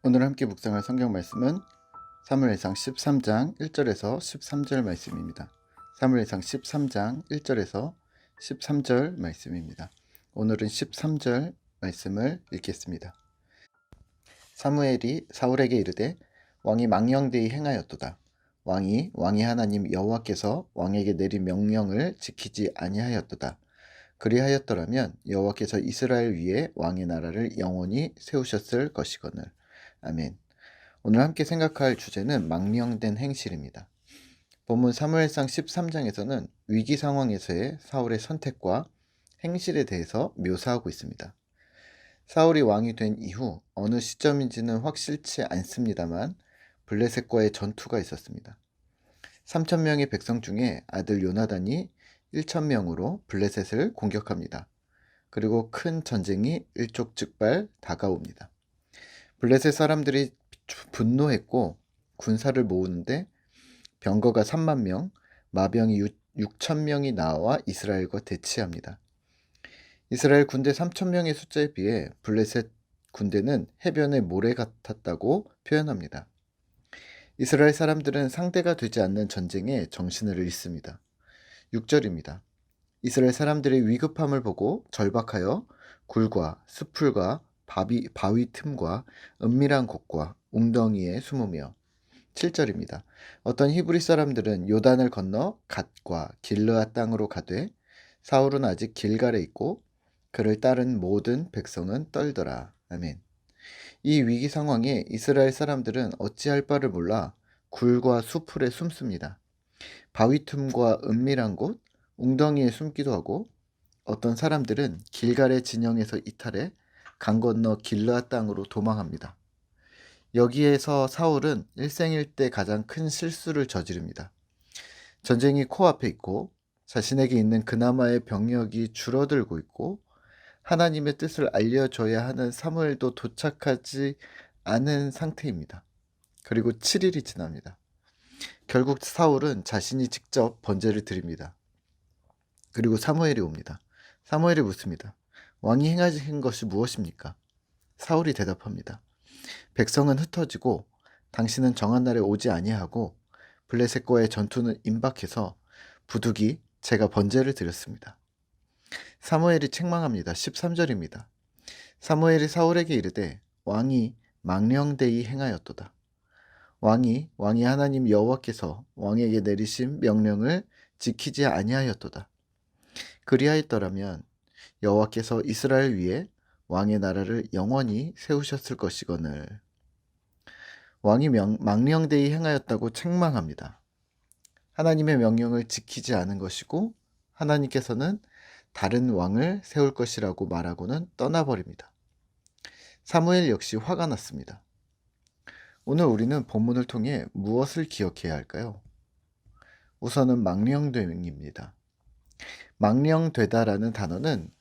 오늘 함께 묵상할 성경 말씀은 사무엘상 13장 1절에서 13절 말씀입니다. 사무엘상 13장 1절에서 13절 말씀입니다. 오늘은 13절 말씀을 읽겠습니다. 사무엘이 사울에게 이르되 왕이 망령되이 행하였도다. 왕이 하나님 여호와께서 왕에게 내린 명령을 지키지 아니하였도다. 그리하였더라면 여호와께서 이스라엘 위에 왕의 나라를 영원히 세우셨을 것이거늘. 아멘. 오늘 함께 생각할 주제는 망령된 행실입니다. 본문 사무엘상 13장에서는 위기 상황에서의 사울의 선택과 행실에 대해서 묘사하고 있습니다. 사울이 왕이 된 이후 어느 시점인지는 확실치 않습니다만 블레셋과의 전투가 있었습니다. 3,000명의 백성 중에 아들 요나단이 1,000명으로 블레셋을 공격합니다. 그리고 큰 전쟁이 일촉즉발 다가옵니다. 블레셋 사람들이 분노했고 군사를 모으는데 병거가 3만 명, 마병이 6,000명이 나와 이스라엘과 대치합니다. 이스라엘 군대 3,000명의 숫자에 비해 블레셋 군대는 해변의 모래 같았다고 표현합니다. 이스라엘 사람들은 상대가 되지 않는 전쟁에 정신을 잃습니다. 6절입니다. 이스라엘 사람들의 위급함을 보고 절박하여 굴과 숲풀과 바위 틈과 은밀한 곳과 웅덩이에 숨으며 7절입니다. 어떤 히브리 사람들은 요단을 건너 갓과 길르앗 땅으로 가되 사울은 아직 길갈에 있고 그를 따른 모든 백성은 떨더라. 아멘. 이 위기 상황에 이스라엘 사람들은 어찌할 바를 몰라 굴과 숲풀에 숨습니다. 바위 틈과 은밀한 곳, 웅덩이에 숨기도 하고 어떤 사람들은 길갈의 진영에서 이탈해 강 건너 길르앗 땅으로 도망합니다. 여기에서 사울은 일생일대 가장 큰 실수를 저지릅니다. 전쟁이 코앞에 있고 자신에게 있는 그나마의 병력이 줄어들고 있고 하나님의 뜻을 알려줘야 하는 사무엘도 도착하지 않은 상태입니다. 그리고 7일이 지납니다. 결국 사울은 자신이 직접 번제를 드립니다. 그리고 사무엘이 옵니다. 사무엘이 묻습니다. 왕이 행하신 것이 무엇입니까? 사울이 대답합니다. 백성은 흩어지고 당신은 정한 날에 오지 아니하고 블레셋과의 전투는 임박해서 부득이 제가 번제를 드렸습니다. 사무엘이 책망합니다. 13절입니다. 사무엘이 사울에게 이르되 왕이 망령되이 행하였도다. 왕이 하나님 여호와께서 왕에게 내리신 명령을 지키지 아니하였도다. 그리하였더라면 여호와께서 이스라엘 위에 왕의 나라를 영원히 세우셨을 것이거늘. 왕이 망령되이 행하였다고 책망합니다. 하나님의 명령을 지키지 않은 것이고 하나님께서는 다른 왕을 세울 것이라고 말하고는 떠나버립니다. 사무엘 역시 화가 났습니다. 오늘 우리는 본문을 통해 무엇을 기억해야 할까요? 우선은 망령됨입니다. 망령되다라는 단어는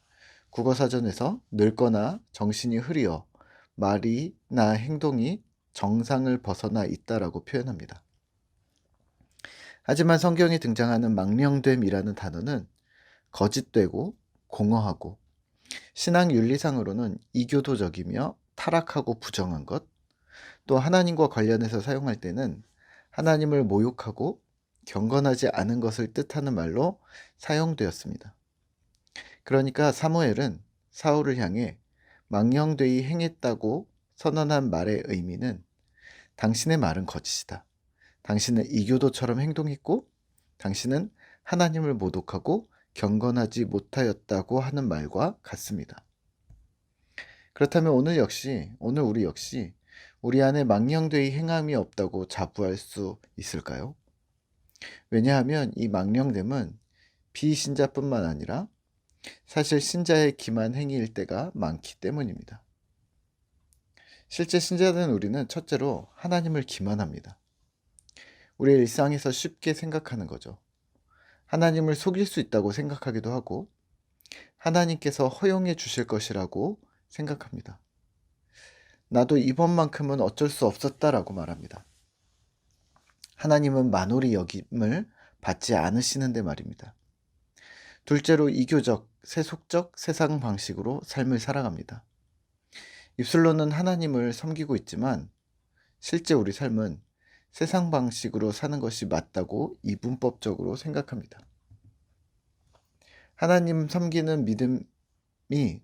국어사전에서 늙거나 정신이 흐리어 말이나 행동이 정상을 벗어나 있다라고 표현합니다. 하지만 성경에 등장하는 망령됨이라는 단어는 거짓되고 공허하고 신앙 윤리상으로는 이교도적이며 타락하고 부정한 것, 또 하나님과 관련해서 사용할 때는 하나님을 모욕하고 경건하지 않은 것을 뜻하는 말로 사용되었습니다. 그러니까 사무엘은 사울을 향해 망령되이 행했다고 선언한 말의 의미는 당신의 말은 거짓이다. 당신은 이교도처럼 행동했고 당신은 하나님을 모독하고 경건하지 못하였다고 하는 말과 같습니다. 그렇다면 오늘 우리 역시 우리 안에 망령되이 행함이 없다고 자부할 수 있을까요? 왜냐하면 이 망령됨은 비신자뿐만 아니라 사실 신자의 기만 행위일 때가 많기 때문입니다. 실제 신자된 우리는 첫째로 하나님을 기만합니다. 우리의 일상에서 쉽게 생각하는 거죠. 하나님을 속일 수 있다고 생각하기도 하고 하나님께서 허용해 주실 것이라고 생각합니다. 나도 이번만큼은 어쩔 수 없었다라고 말합니다. 하나님은 만홀히 여김을 받지 않으시는데 말입니다. 둘째로 이교적, 세속적 세상 방식으로 삶을 살아갑니다. 입술로는 하나님을 섬기고 있지만 실제 우리 삶은 세상 방식으로 사는 것이 맞다고 이분법적으로 생각합니다. 하나님 섬기는 믿음이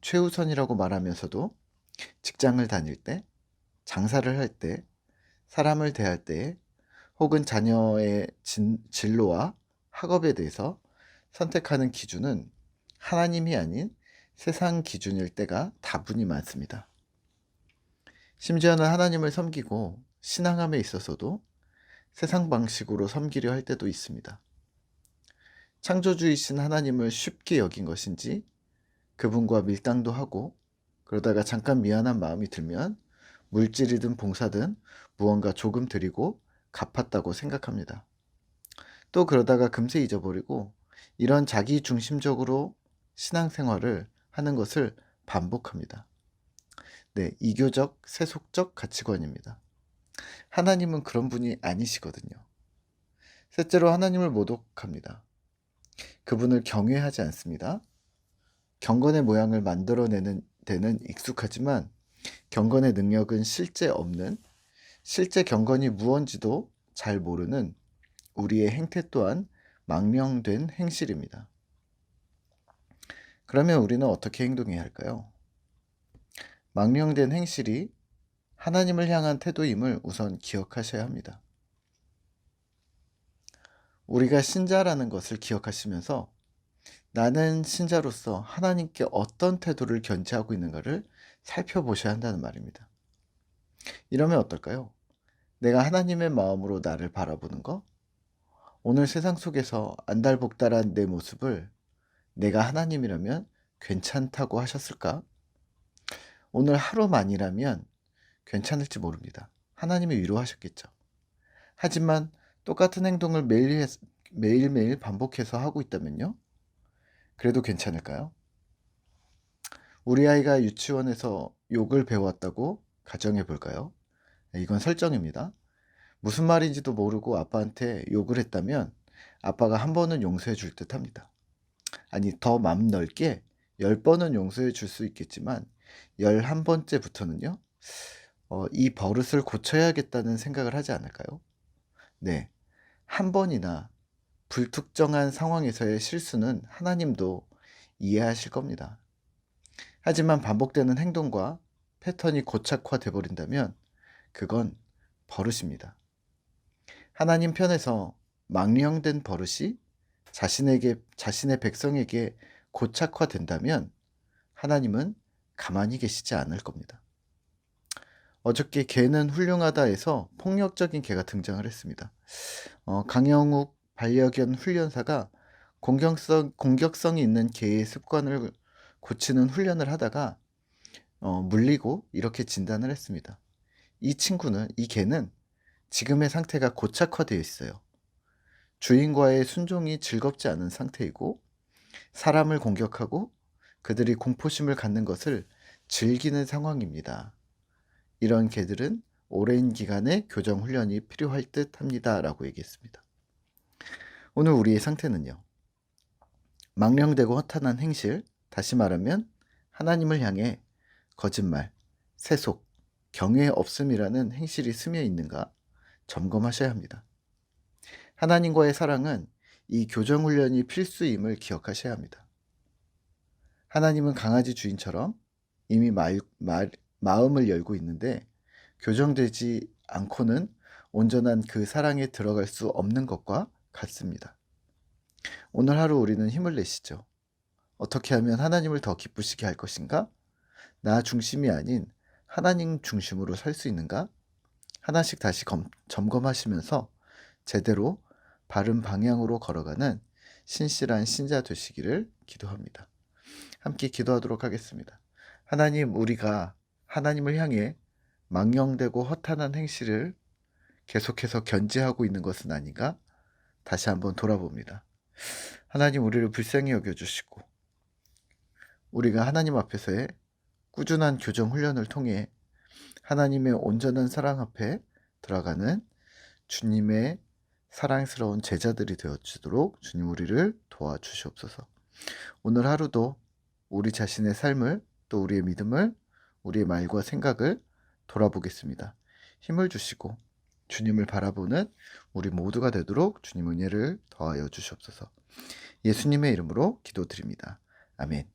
최우선이라고 말하면서도 직장을 다닐 때, 장사를 할 때, 사람을 대할 때, 혹은 자녀의 진로와 학업에 대해서 선택하는 기준은 하나님이 아닌 세상 기준일 때가 다분히 많습니다. 심지어는 하나님을 섬기고 신앙함에 있어서도 세상 방식으로 섬기려 할 때도 있습니다. 창조주이신 하나님을 쉽게 여긴 것인지 그분과 밀당도 하고 그러다가 잠깐 미안한 마음이 들면 물질이든 봉사든 무언가 조금 드리고 갚았다고 생각합니다. 또 그러다가 금세 잊어버리고 이런 자기 중심적으로 신앙생활을 하는 것을 반복합니다. 네, 이교적, 세속적 가치관입니다. 하나님은 그런 분이 아니시거든요. 셋째로 하나님을 모독합니다. 그분을 경외하지 않습니다. 경건의 모양을 만들어내는 데는 익숙하지만 경건의 능력은 실제 없는, 실제 경건이 무언지도 잘 모르는 우리의 행태 또한 망령된 행실입니다. 그러면 우리는 어떻게 행동해야 할까요? 망령된 행실이 하나님을 향한 태도임을 우선 기억하셔야 합니다. 우리가 신자라는 것을 기억하시면서 나는 신자로서 하나님께 어떤 태도를 견지하고 있는가를 살펴보셔야 한다는 말입니다. 이러면 어떨까요? 내가 하나님의 마음으로 나를 바라보는 것? 오늘 세상 속에서 안달복달한 내 모습을 내가 하나님이라면 괜찮다고 하셨을까? 오늘 하루만이라면 괜찮을지 모릅니다. 하나님이 위로하셨겠죠. 하지만 똑같은 행동을 매일매일 반복해서 하고 있다면요? 그래도 괜찮을까요? 우리 아이가 유치원에서 욕을 배웠다고 가정해 볼까요? 이건 설정입니다. 무슨 말인지도 모르고 아빠한테 욕을 했다면 아빠가 한 번은 용서해 줄 듯 합니다. 아니, 더 맘 넓게 10번은 용서해 줄 수 있겠지만 11번째부터는요, 이 버릇을 고쳐야겠다는 생각을 하지 않을까요? 네. 한 번이나 불특정한 상황에서의 실수는 하나님도 이해하실 겁니다. 하지만 반복되는 행동과 패턴이 고착화돼 버린다면 그건 버릇입니다. 하나님 편에서 망령된 버릇이 자신의 백성에게 고착화된다면 하나님은 가만히 계시지 않을 겁니다. 어저께 개는 훌륭하다에서 폭력적인 개가 등장을 했습니다. 강영욱 반려견 훈련사가 공격성이 있는 개의 습관을 고치는 훈련을 하다가 물리고 이렇게 진단을 했습니다. 이 개는 지금의 상태가 고착화되어 있어요. 주인과의 순종이 즐겁지 않은 상태이고 사람을 공격하고 그들이 공포심을 갖는 것을 즐기는 상황입니다. 이런 개들은 오랜 기간의 교정 훈련이 필요할 듯 합니다. 라고 얘기했습니다. 오늘 우리의 상태는요. 망령되고 허탄한 행실, 다시 말하면 하나님을 향해 거짓말, 세속, 경외 없음이라는 행실이 스며 있는가 점검하셔야 합니다. 하나님과의 사랑은 이 교정 훈련이 필수임을 기억하셔야 합니다. 하나님은 강아지 주인처럼 이미 마음을 열고 있는데 교정되지 않고는 온전한 그 사랑에 들어갈 수 없는 것과 같습니다. 오늘 하루 우리는 힘을 내시죠. 어떻게 하면 하나님을 더 기쁘시게 할 것인가? 나 중심이 아닌 하나님 중심으로 살 수 있는가? 하나씩 다시 점검하시면서 제대로 바른 방향으로 걸어가는 신실한 신자 되시기를 기도합니다. 함께 기도하도록 하겠습니다. 하나님, 우리가 하나님을 향해 망령되고 허탄한 행실을 계속해서 견지하고 있는 것은 아닌가? 다시 한번 돌아봅니다. 하나님, 우리를 불쌍히 여겨주시고 우리가 하나님 앞에서의 꾸준한 교정 훈련을 통해 하나님의 온전한 사랑 앞에 들어가는 주님의 사랑스러운 제자들이 되어주도록 주님 우리를 도와주시옵소서. 오늘 하루도 우리 자신의 삶을 또 우리의 믿음을 우리의 말과 생각을 돌아보겠습니다. 힘을 주시고 주님을 바라보는 우리 모두가 되도록 주님 은혜를 더하여 주시옵소서. 예수님의 이름으로 기도드립니다. 아멘.